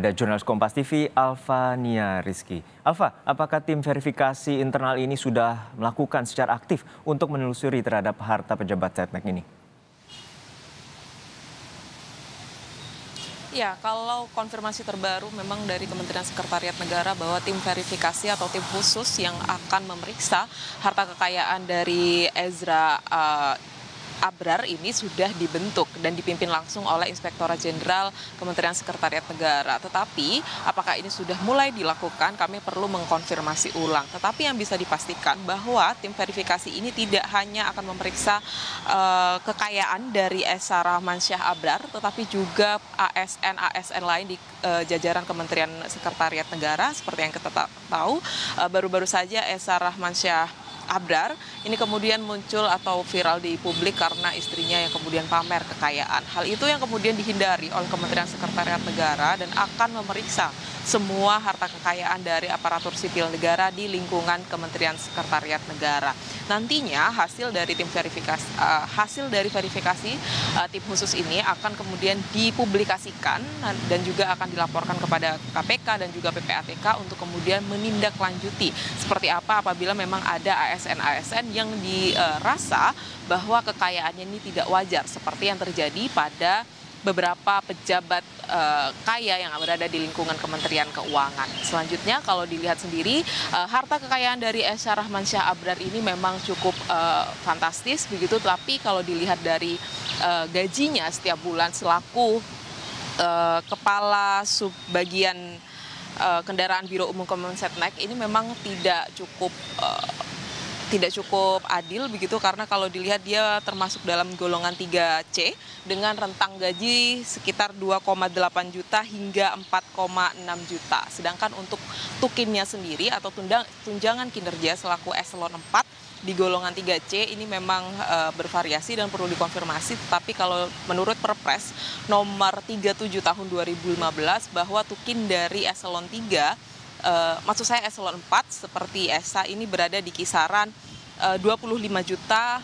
Ada jurnalis Kompas TV, Alfania Rizky. Alfa, apakah tim verifikasi internal ini sudah melakukan secara aktif untuk menelusuri terhadap harta pejabat Setnek ini? Ya, kalau konfirmasi terbaru memang dari Kementerian Sekretariat Negara bahwa tim verifikasi atau tim khusus yang akan memeriksa harta kekayaan dari Ezra Abrar ini sudah dibentuk dan dipimpin langsung oleh Inspektorat Jenderal Kementerian Sekretariat Negara. Tetapi apakah ini sudah mulai dilakukan, kami perlu mengkonfirmasi ulang. Tetapi yang bisa dipastikan bahwa tim verifikasi ini tidak hanya akan memeriksa kekayaan dari Esa Rahmansyah Abrar, tetapi juga ASN-ASN lain di jajaran Kementerian Sekretariat Negara. Seperti yang kita tahu, baru-baru saja Esa Rahmansyah Abrar ini kemudian muncul atau viral di publik karena istrinya yang kemudian pamer kekayaan. Hal itu yang kemudian dihindari oleh Kementerian Sekretariat Negara dan akan memeriksa semua harta kekayaan dari aparatur sipil negara di lingkungan Kementerian Sekretariat Negara. Nantinya hasil dari verifikasi tim khusus ini akan kemudian dipublikasikan dan juga akan dilaporkan kepada KPK dan juga PPATK untuk kemudian menindaklanjuti seperti apa apabila memang ada ASN-ASN yang dirasa bahwa kekayaannya ini tidak wajar seperti yang terjadi pada beberapa pejabat kaya yang berada di lingkungan Kementerian Keuangan. Selanjutnya kalau dilihat sendiri harta kekayaan dari Esa Rahmansyah Abrar ini memang cukup fantastis begitu, tapi kalau dilihat dari gajinya setiap bulan selaku kepala subbagian kendaraan Biro Umum Kemensetnek ini memang tidak cukup adil begitu, karena kalau dilihat dia termasuk dalam golongan 3C dengan rentang gaji sekitar 2,8 juta hingga 4,6 juta. Sedangkan untuk tukinnya sendiri atau tunjangan kinerja selaku eselon 4 di golongan 3C ini memang bervariasi dan perlu dikonfirmasi, tetapi kalau menurut Perpres nomor 37 tahun 2015 bahwa tukin dari eselon 3 maksud saya eselon 4 seperti Esa ini berada di kisaran 25 juta,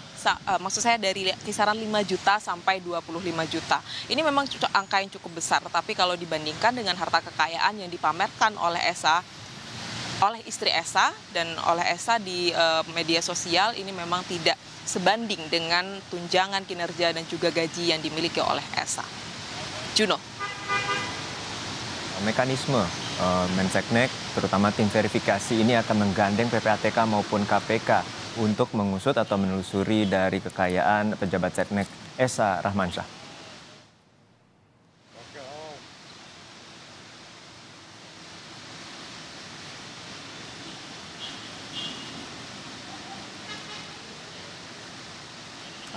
maksud saya dari kisaran 5 juta sampai 25 juta. Ini memang angka yang cukup besar, tapi kalau dibandingkan dengan harta kekayaan yang dipamerkan oleh Esa, oleh istri Esa dan oleh Esa di media sosial ini memang tidak sebanding dengan tunjangan kinerja dan juga gaji yang dimiliki oleh Esa. Juno. Mekanisme Menseknek, terutama tim verifikasi ini akan menggandeng PPATK maupun KPK untuk mengusut atau menelusuri dari kekayaan pejabat Setnek Esa Rahmansyah.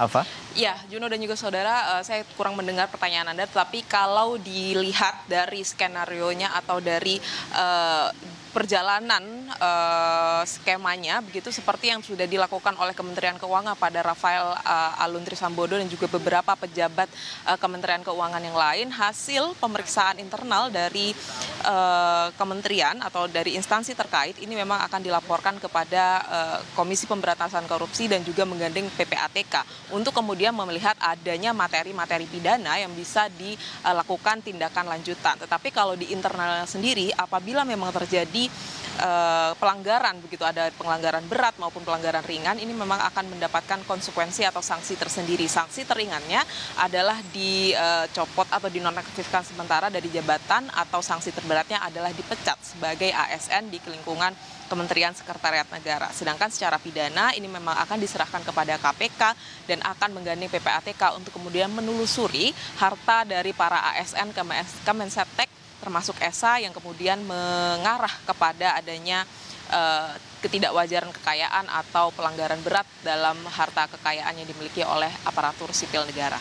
Alfa? Ya, Juno dan juga saudara, saya kurang mendengar pertanyaan Anda, tetapi kalau dilihat dari skenarionya atau dari perjalanan skemanya begitu seperti yang sudah dilakukan oleh Kementerian Keuangan pada Rafael Aluntri Sambodo dan juga beberapa pejabat Kementerian Keuangan yang lain, hasil pemeriksaan internal dari kementerian atau dari instansi terkait ini memang akan dilaporkan kepada Komisi Pemberantasan Korupsi dan juga menggandeng PPATK untuk kemudian melihat adanya materi-materi pidana yang bisa dilakukan tindakan lanjutan. Tetapi kalau di internal sendiri, apabila memang terjadi pelanggaran begitu, ada pelanggaran berat maupun pelanggaran ringan, ini memang akan mendapatkan konsekuensi atau sanksi tersendiri. Sanksi teringannya adalah dicopot atau dinonaktifkan sementara dari jabatan, atau sanksi terberatnya adalah dipecat sebagai ASN di lingkungan Kementerian Sekretariat Negara. Sedangkan secara pidana ini memang akan diserahkan kepada KPK dan akan menggandeng PPATK untuk kemudian menelusuri harta dari para ASN Kemensetnek termasuk Esa yang kemudian mengarah kepada adanya ketidakwajaran kekayaan atau pelanggaran berat dalam harta kekayaan yang dimiliki oleh aparatur sipil negara.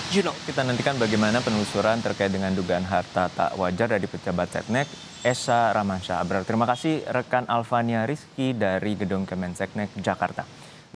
Juno. Kita nantikan bagaimana penelusuran terkait dengan dugaan harta tak wajar dari pejabat Setnek Esa Rahmansyah Abrar. Terima kasih rekan Alfania Rizky dari Gedung Kemenseknek Jakarta.